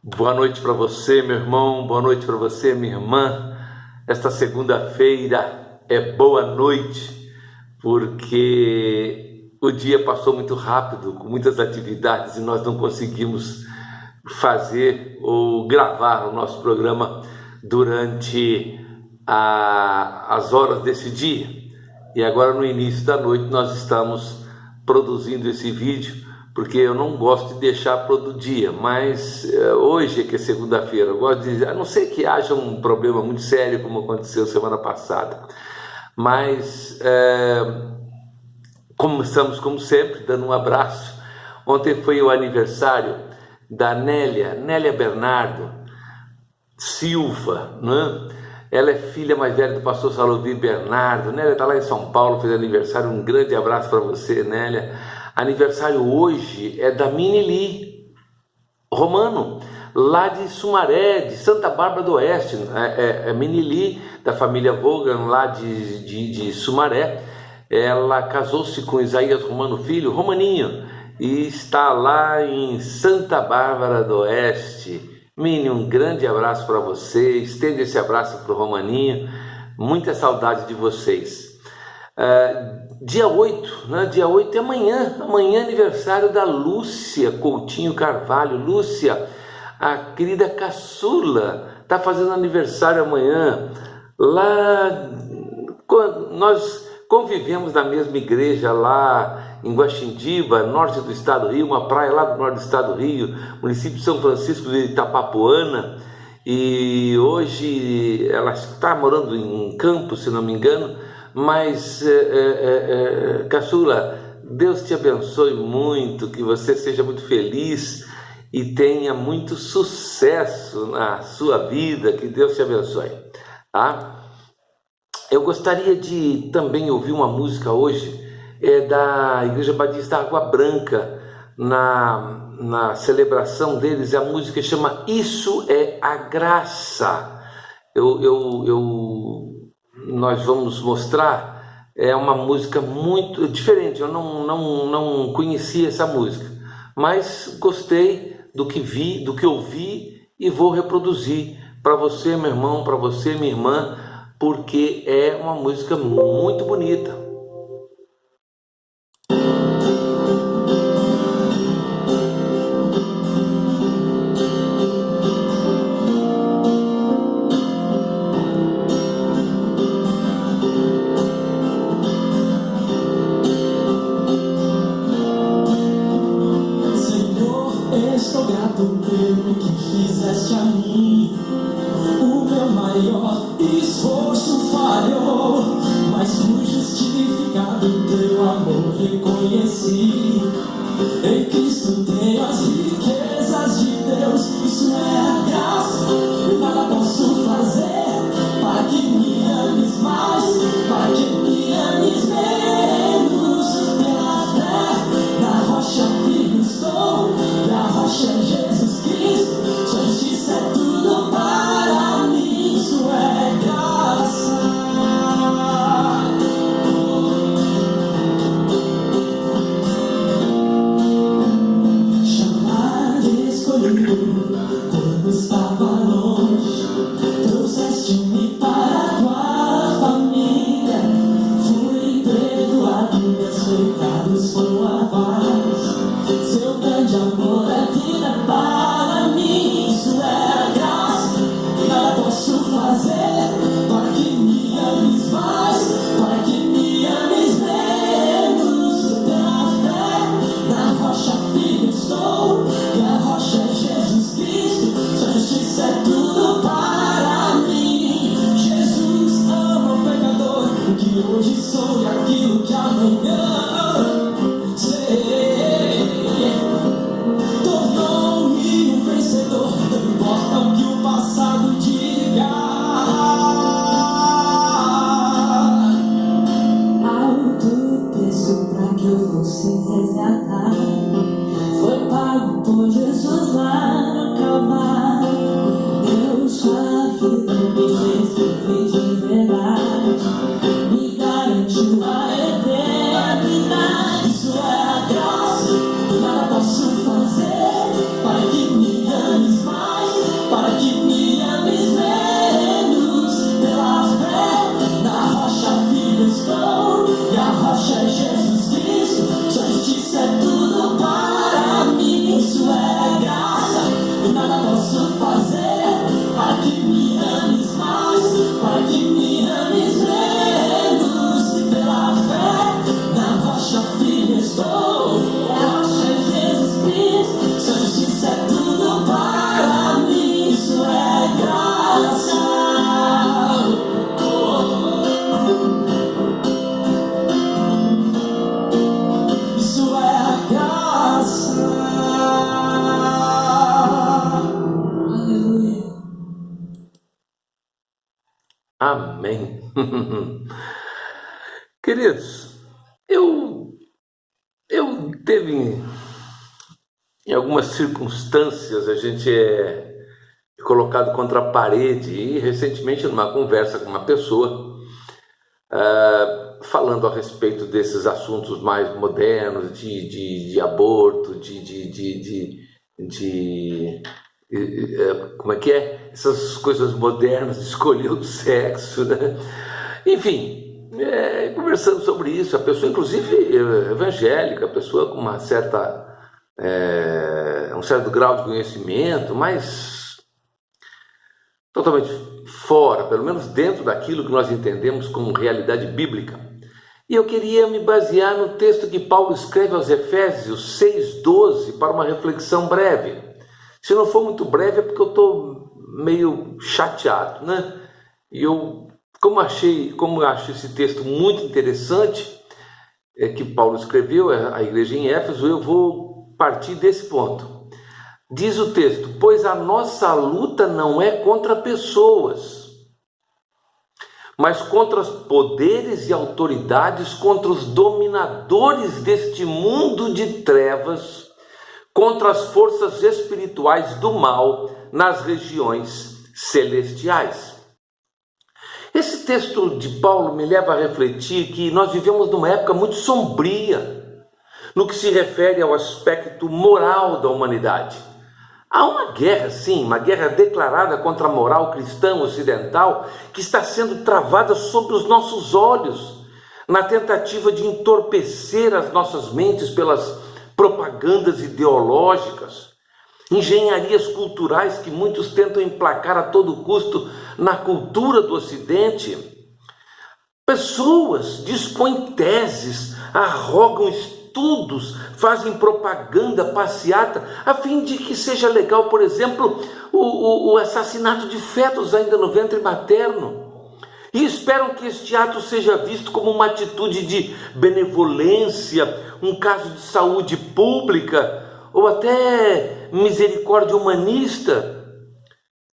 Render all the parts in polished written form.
Boa noite para você, meu irmão, boa noite para você, minha irmã. Esta segunda-feira é boa noite, porque o dia passou muito rápido, com muitas atividades, e nós não conseguimos fazer ou gravar o nosso programa durante as horas desse dia. E agora, no início da noite, nós estamos produzindo esse vídeo, porque eu não gosto de deixar para outro dia, mas hoje é que é segunda-feira, eu gosto de dizer, a não ser que haja um problema muito sério, como aconteceu semana passada, mas começamos como sempre, dando um abraço. Ontem foi o aniversário da Nélia Bernardo Silva, né? Ela é filha mais velha do pastor Salovir Bernardo. Nélia está lá em São Paulo, fez aniversário. Um grande abraço para você, Nélia. Aniversário hoje é da Minili Romano, lá de Sumaré, de Santa Bárbara do Oeste. Minili, da família Vogan, lá de Sumaré. Ela casou-se com Isaías Romano Filho, Romaninho, e está lá em Santa Bárbara do Oeste. Mini, um grande abraço para você, estende esse abraço para o Romaninho, muita saudade de vocês. Dia 8, né? Dia 8 é amanhã é aniversário da Lúcia Coutinho Carvalho. Lúcia, a querida caçula, está fazendo aniversário amanhã. Lá, nós convivemos na mesma igreja lá em Guaxindiba, norte do estado do Rio, uma praia lá do norte do estado do Rio, município de São Francisco de Itapapuana, e hoje ela está morando em Campos, se não me engano, mas caçula, Deus te abençoe muito, que você seja muito feliz e tenha muito sucesso na sua vida, que Deus te abençoe, tá? Eu gostaria de também ouvir uma música hoje, da Igreja Batista Água Branca, na celebração deles. A música chama Isso é a Graça. Nós vamos mostrar, é uma música muito diferente, eu não conhecia essa música, mas gostei do que vi, do que ouvi, e vou reproduzir para você, meu irmão, para você, minha irmã, porque é uma música muito bonita. Estou grato pelo que fizeste a mim. O meu maior esforço falhou, mas fui justificado, teu amor reconheci. Em Cristo tenho as riquezas de Deus, isso é a graça. Nada posso fazer para que me ames mais, para que me ames menos. Pela fé, na rocha firme estou, na rocha Jesus Cristo, sua justiça é tudo para mim, isso é graça. Chamado, escolhido, quando estava longe, trouxeste-me para a tua família. Fui perdoado, meus pecados foram lavados. Seu grande amor é vida para mim, isso é a graça. Nada posso fazer para que me ames mais, para que me ames menos. Pela fé, na rocha firme estou, e a rocha é Jesus Cristo, sua justiça é tudo para mim. Jesus ama o pecador, o que hoje sou e aquilo que amanhã serei. Tornou-me um vencedor, não importa o que o passado diga. Alto preço pra que eu fosse resgatado, foi pago por Jesus lá no Calvário. Deu sua vida, me fez viver de verdade, me garantiu a eternidade. Isso é a graça, nada posso fazer para que me ames mais. Amém. Queridos, eu teve em algumas circunstâncias a gente é colocado contra a parede, e recentemente numa conversa com uma pessoa falando a respeito desses assuntos mais modernos de aborto, como é que é? Essas coisas modernas de escolher o sexo, né? Enfim, conversando sobre isso, a pessoa inclusive evangélica, a pessoa com uma um certo grau de conhecimento, mas totalmente fora, pelo menos dentro daquilo que nós entendemos como realidade bíblica. E eu queria me basear no texto que Paulo escreve aos Efésios 6:12 para uma reflexão breve. Se não for muito breve é porque eu estou meio chateado, né? E como eu acho esse texto muito interessante, que Paulo escreveu à igreja em Éfeso, eu vou partir desse ponto. Diz o texto: pois a nossa luta não é contra pessoas, mas contra os poderes e autoridades, contra os dominadores deste mundo de trevas, contra as forças espirituais do mal nas regiões celestiais. Esse texto de Paulo me leva a refletir que nós vivemos numa época muito sombria no que se refere ao aspecto moral da humanidade. Há uma guerra, sim, uma guerra declarada contra a moral cristã ocidental que está sendo travada sobre os nossos olhos, na tentativa de entorpecer as nossas mentes pelas propagandas ideológicas, engenharias culturais que muitos tentam emplacar a todo custo na cultura do Ocidente. Pessoas dispõem teses, arrogam estudos, fazem propaganda passeata a fim de que seja legal, por exemplo, o assassinato de fetos ainda no ventre materno. E esperam que este ato seja visto como uma atitude de benevolência, um caso de saúde pública ou até misericórdia humanista.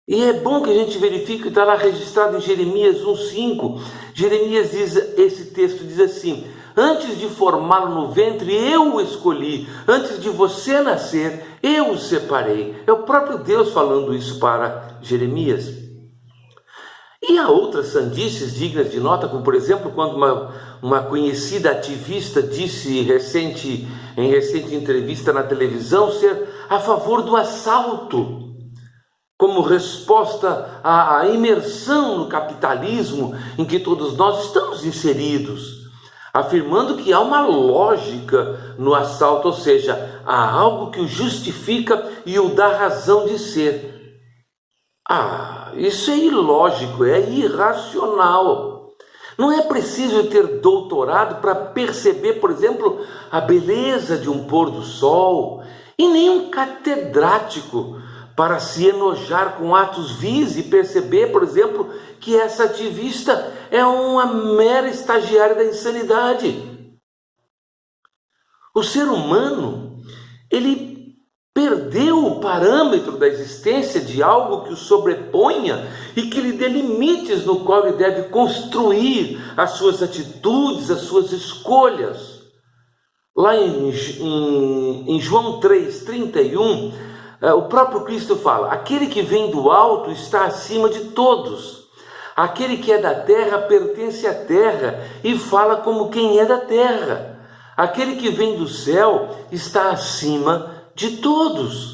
E é bom que a gente verifique que está lá registrado em Jeremias 1:5. Jeremias diz, esse texto diz assim: antes de formá-lo no ventre, eu o escolhi. Antes de você nascer, eu o separei. É o próprio Deus falando isso para Jeremias. E há outras sandices dignas de nota, como por exemplo, quando uma conhecida ativista disse em recente entrevista na televisão ser a favor do assalto, como resposta à imersão no capitalismo em que todos nós estamos inseridos, afirmando que há uma lógica no assalto, ou seja, há algo que o justifica e o dá razão de ser. Isso é ilógico, é irracional. Não é preciso ter doutorado para perceber, por exemplo, a beleza de um pôr do sol, e nem um catedrático para se enojar com atos vis e perceber, por exemplo, que essa ativista é uma mera estagiária da insanidade. O ser humano, ele perdeu o parâmetro da existência de algo que o sobreponha e que lhe dê limites no qual ele deve construir as suas atitudes, as suas escolhas. Lá em João 3:31, o próprio Cristo fala: aquele que vem do alto está acima de todos. Aquele que é da terra pertence à terra e fala como quem é da terra. Aquele que vem do céu está acima de todos.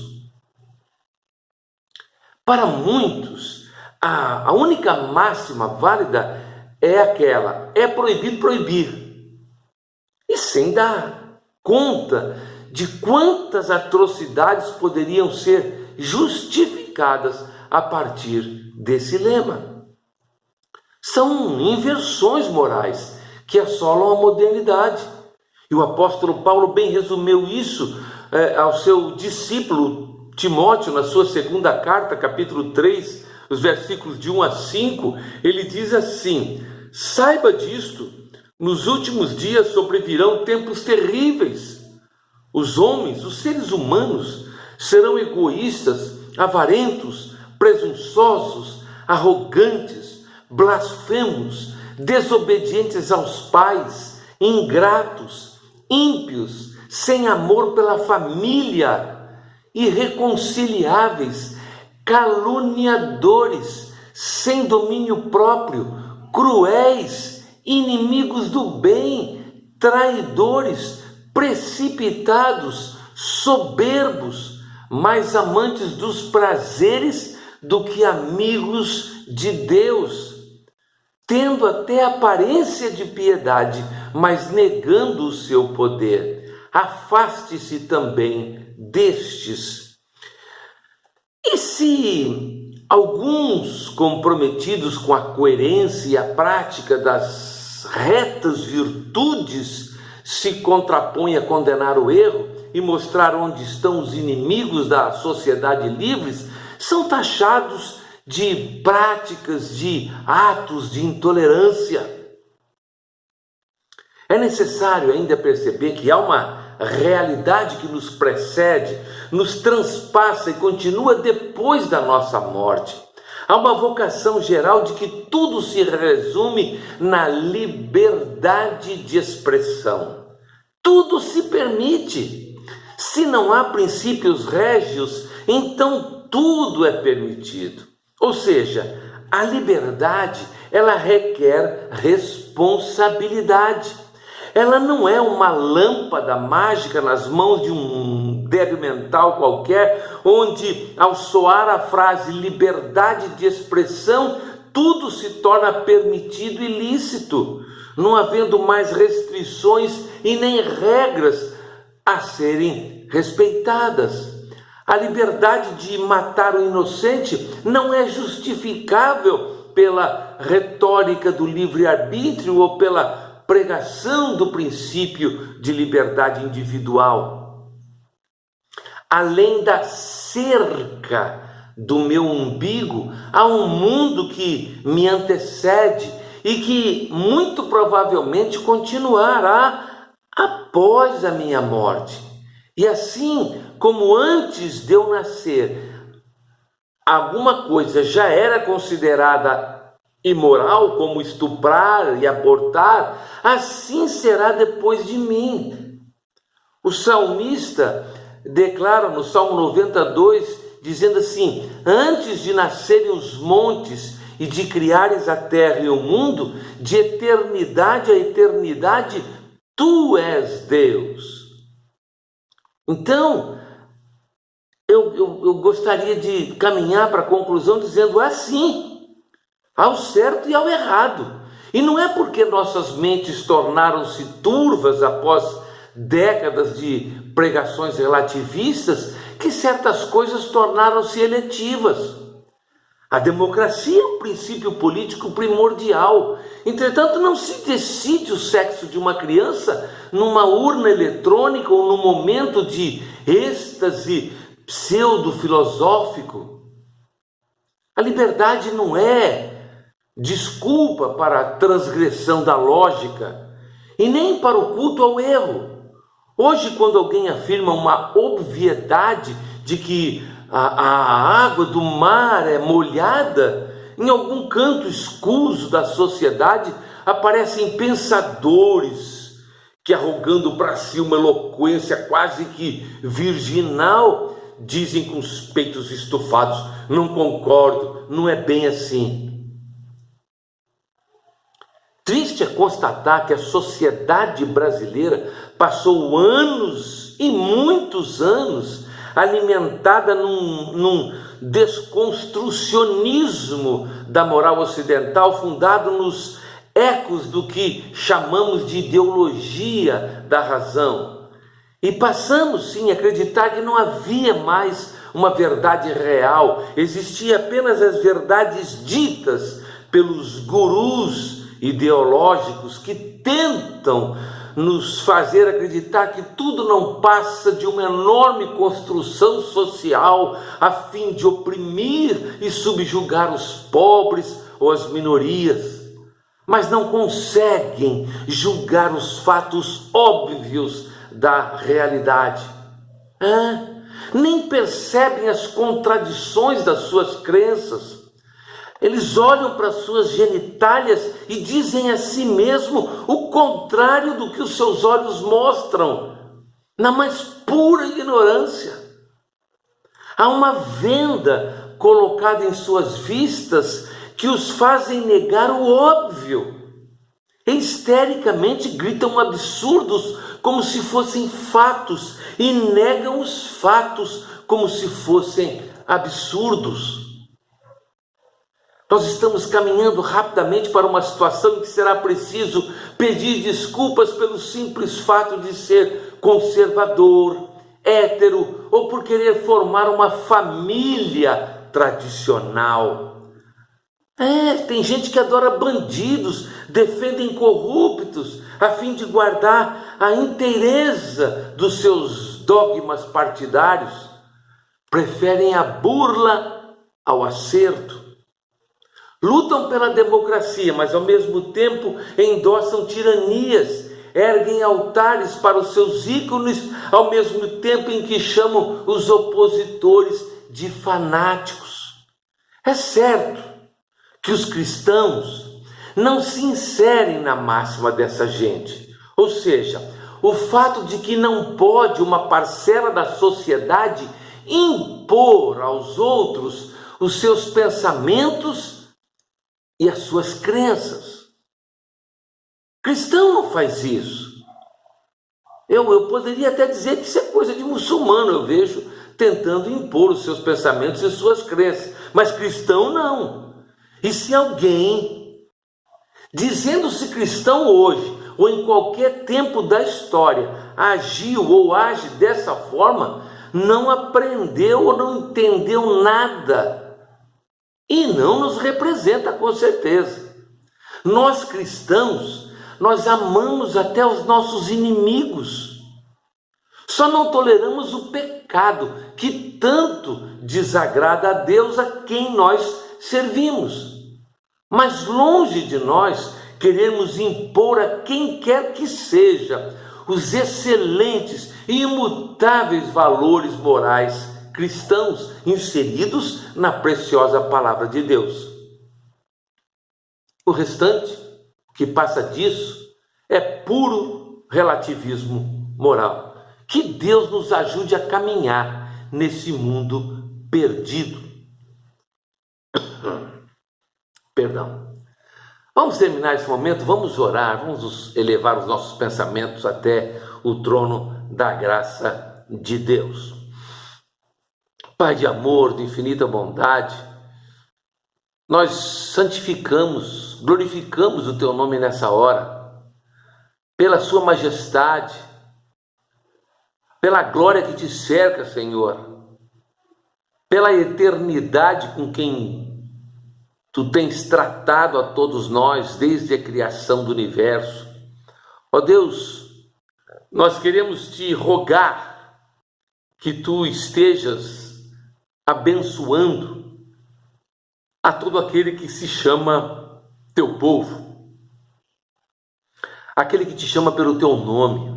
Para muitos, a única máxima válida é aquela: é proibido proibir. E sem dar conta de quantas atrocidades poderiam ser justificadas a partir desse lema. São inversões morais que assolam a modernidade. E o apóstolo Paulo bem resumiu isso ao seu discípulo Timóteo, na sua segunda carta, capítulo 3, os versículos de 1 a 5, ele diz assim: saiba disto, nos últimos dias sobrevirão tempos terríveis. Os homens, os seres humanos, serão egoístas, avarentos, presunçosos, arrogantes, blasfemos, desobedientes aos pais, ingratos, ímpios, sem amor pela família, irreconciliáveis, caluniadores, sem domínio próprio, cruéis, inimigos do bem, traidores, precipitados, soberbos, mais amantes dos prazeres do que amigos de Deus, tendo até aparência de piedade, mas negando o seu poder. Afaste-se também destes. E se alguns comprometidos com a coerência e a prática das retas virtudes se contrapõem a condenar o erro e mostrar onde estão os inimigos da sociedade livres, são taxados de práticas, de atos de intolerância. É necessário ainda perceber que há uma realidade que nos precede, nos transpassa e continua depois da nossa morte. Há uma vocação geral de que tudo se resume na liberdade de expressão. Tudo se permite. Se não há princípios régios, então tudo é permitido. Ou seja, a liberdade, ela requer responsabilidade. Ela não é uma lâmpada mágica nas mãos de um débil mental qualquer, onde ao soar a frase liberdade de expressão, tudo se torna permitido e lícito, não havendo mais restrições e nem regras a serem respeitadas. A liberdade de matar o inocente não é justificável pela retórica do livre-arbítrio ou pela pregação do princípio de liberdade individual. Além da cerca do meu umbigo, há um mundo que me antecede e que muito provavelmente continuará após a minha morte. E assim como antes de eu nascer, alguma coisa já era considerada imoral, como estuprar e abortar, assim será depois de mim. O salmista declara no Salmo 92, dizendo assim: antes de nascerem os montes e de criares a terra e o mundo, de eternidade a eternidade, tu és Deus. Então, eu gostaria de caminhar para a conclusão dizendo assim: ao certo e ao errado. E não é porque nossas mentes tornaram-se turvas após décadas de pregações relativistas que certas coisas tornaram-se eletivas. A democracia é um princípio político primordial. Entretanto, não se decide o sexo de uma criança numa urna eletrônica ou num momento de êxtase pseudo-filosófico. A liberdade não é desculpa para a transgressão da lógica e nem para o culto ao erro. Hoje, quando alguém afirma uma obviedade de que a água do mar é molhada, em algum canto escuso da sociedade aparecem pensadores que, arrogando para si uma eloquência quase que virginal, dizem com os peitos estufados: não concordo, não é bem assim. Triste é constatar que a sociedade brasileira passou anos e muitos anos alimentada num desconstrucionismo da moral ocidental fundado nos ecos do que chamamos de ideologia da razão. E passamos sim a acreditar que não havia mais uma verdade real, existia apenas as verdades ditas pelos gurus ideológicos que tentam nos fazer acreditar que tudo não passa de uma enorme construção social a fim de oprimir e subjugar os pobres ou as minorias, mas não conseguem julgar os fatos óbvios da realidade. Nem percebem as contradições das suas crenças. Eles olham para suas genitálias e dizem a si mesmo o contrário do que os seus olhos mostram, na mais pura ignorância. Há uma venda colocada em suas vistas que os fazem negar o óbvio. Histericamente gritam absurdos como se fossem fatos e negam os fatos como se fossem absurdos. Nós estamos caminhando rapidamente para uma situação em que será preciso pedir desculpas pelo simples fato de ser conservador, hétero ou por querer formar uma família tradicional. Tem gente que adora bandidos, defendem corruptos, a fim de guardar a inteireza dos seus dogmas partidários. Preferem a burla ao acerto. Lutam pela democracia, mas ao mesmo tempo endossam tiranias, erguem altares para os seus ícones, ao mesmo tempo em que chamam os opositores de fanáticos. É certo que os cristãos não se inserem na máxima dessa gente, ou seja, o fato de que não pode uma parcela da sociedade impor aos outros os seus pensamentos e as suas crenças. Cristão não faz isso. Eu poderia até dizer que isso é coisa de muçulmano, eu vejo tentando impor os seus pensamentos e suas crenças, mas cristão não. E se alguém, dizendo-se cristão hoje, ou em qualquer tempo da história, agiu ou age dessa forma, não aprendeu ou não entendeu nada. E não nos representa, com certeza. Nós cristãos, nós amamos até os nossos inimigos. Só não toleramos o pecado que tanto desagrada a Deus a quem nós servimos. Mas longe de nós queremos impor a quem quer que seja os excelentes e imutáveis valores morais cristãos inseridos na preciosa palavra de Deus. O restante, que passa disso, é puro relativismo moral. Que Deus nos ajude a caminhar nesse mundo perdido. Perdão. Vamos terminar esse momento, vamos orar, vamos elevar os nossos pensamentos até o trono da graça de Deus. Pai de amor, de infinita bondade, nós santificamos, glorificamos o Teu nome nessa hora, pela Sua majestade, pela glória que Te cerca, Senhor, pela eternidade com quem Tu tens tratado a todos nós desde a criação do universo. Ó Deus, nós queremos Te rogar que Tu estejas abençoando a todo aquele que se chama Teu povo, aquele que Te chama pelo Teu nome,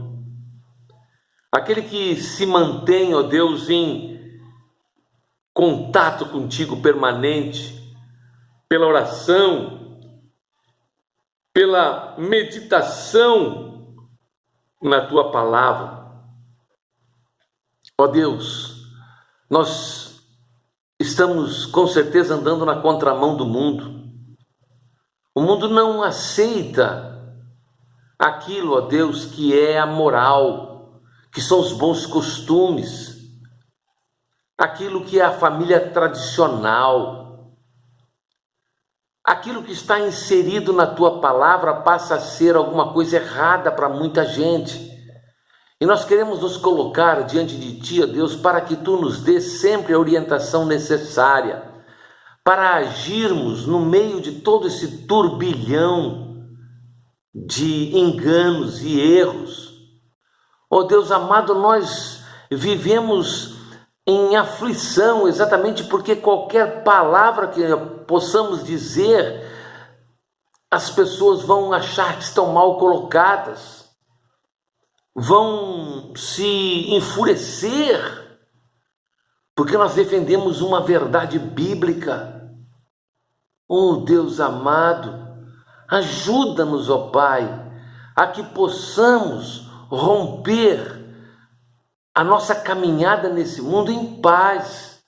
aquele que se mantém, ó Deus, em contato contigo permanente, pela oração, pela meditação na Tua palavra. Ó Deus, nós estamos com certeza andando na contramão do mundo. O mundo não aceita aquilo, ó Deus, que é a moral, que são os bons costumes, aquilo que é a família tradicional. Aquilo que está inserido na Tua palavra passa a ser alguma coisa errada para muita gente. E nós queremos nos colocar diante de Ti, ó Deus, para que Tu nos dê sempre a orientação necessária para agirmos no meio de todo esse turbilhão de enganos e erros. Ó Deus amado, nós vivemos em aflição exatamente porque qualquer palavra que possamos dizer, as pessoas vão achar que estão mal colocadas, vão se enfurecer, porque nós defendemos uma verdade bíblica. Oh Deus amado, ajuda-nos, ó Pai, a que possamos romper a nossa caminhada nesse mundo em paz,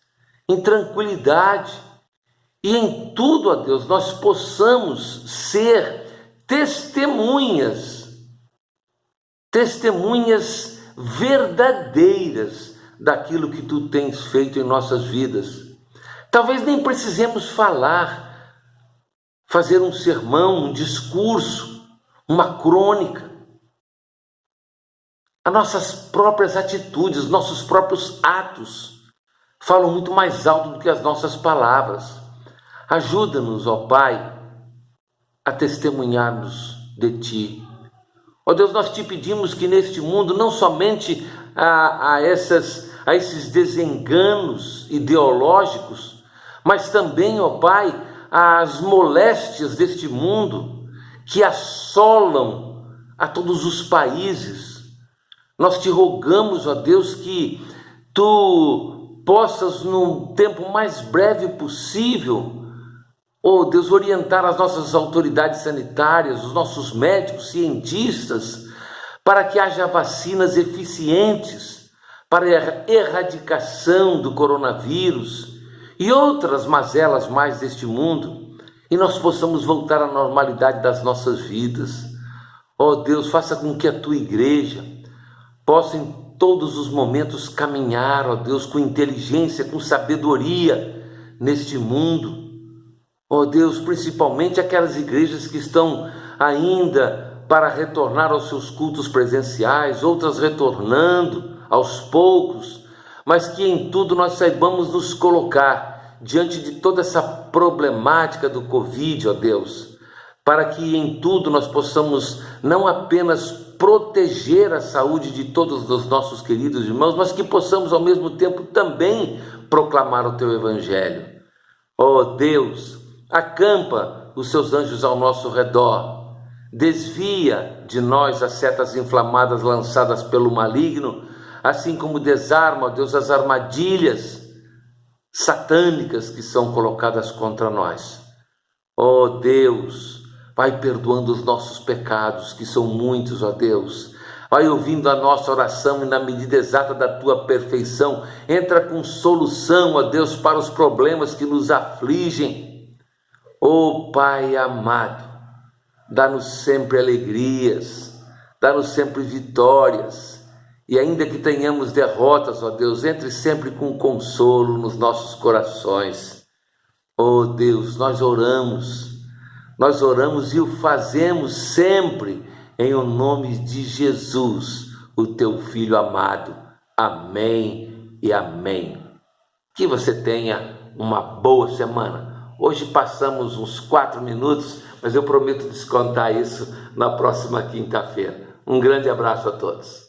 em tranquilidade, e em tudo, ó Deus, nós possamos ser testemunhas verdadeiras daquilo que Tu tens feito em nossas vidas. Talvez nem precisemos fazer um sermão, um discurso, uma crônica. As nossas próprias atitudes, nossos próprios atos falam muito mais alto do que as nossas palavras. Ajuda-nos, ó Pai, a testemunharmos de Ti. Ó Deus, nós Te pedimos que neste mundo, não somente a esses desenganos ideológicos, mas também, ó Pai, as moléstias deste mundo que assolam a todos os países. Nós Te rogamos, ó Deus, que Tu possas, no tempo mais breve possível, ó Deus, orientar as nossas autoridades sanitárias, os nossos médicos, cientistas, para que haja vacinas eficientes para a erradicação do coronavírus e outras mazelas mais deste mundo, e nós possamos voltar à normalidade das nossas vidas. Ó Deus, faça com que a Tua igreja possa em todos os momentos caminhar, ó Deus, com inteligência, com sabedoria neste mundo. Ó Deus, principalmente aquelas igrejas que estão ainda para retornar aos seus cultos presenciais, outras retornando aos poucos, mas que em tudo nós saibamos nos colocar diante de toda essa problemática do Covid, ó Deus, para que em tudo nós possamos não apenas proteger a saúde de todos os nossos queridos irmãos, mas que possamos ao mesmo tempo também proclamar o Teu Evangelho. Ó Deus, acampa os Seus anjos ao nosso redor, desvia de nós as setas inflamadas lançadas pelo maligno, assim como desarma, ó Deus, as armadilhas satânicas que são colocadas contra nós. Ó Deus, vai perdoando os nossos pecados, que são muitos, ó Deus. Vai ouvindo a nossa oração e na medida exata da Tua perfeição, entra com solução, ó Deus, para os problemas que nos afligem. Ó Pai amado, dá-nos sempre alegrias, dá-nos sempre vitórias, e ainda que tenhamos derrotas, ó Deus, entre sempre com consolo nos nossos corações. Ó Deus, nós oramos e o fazemos sempre em o nome de Jesus, o Teu Filho amado. Amém e amém. Que você tenha uma boa semana. Hoje passamos uns 4 minutos, mas eu prometo descontar isso na próxima quinta-feira. Um grande abraço a todos.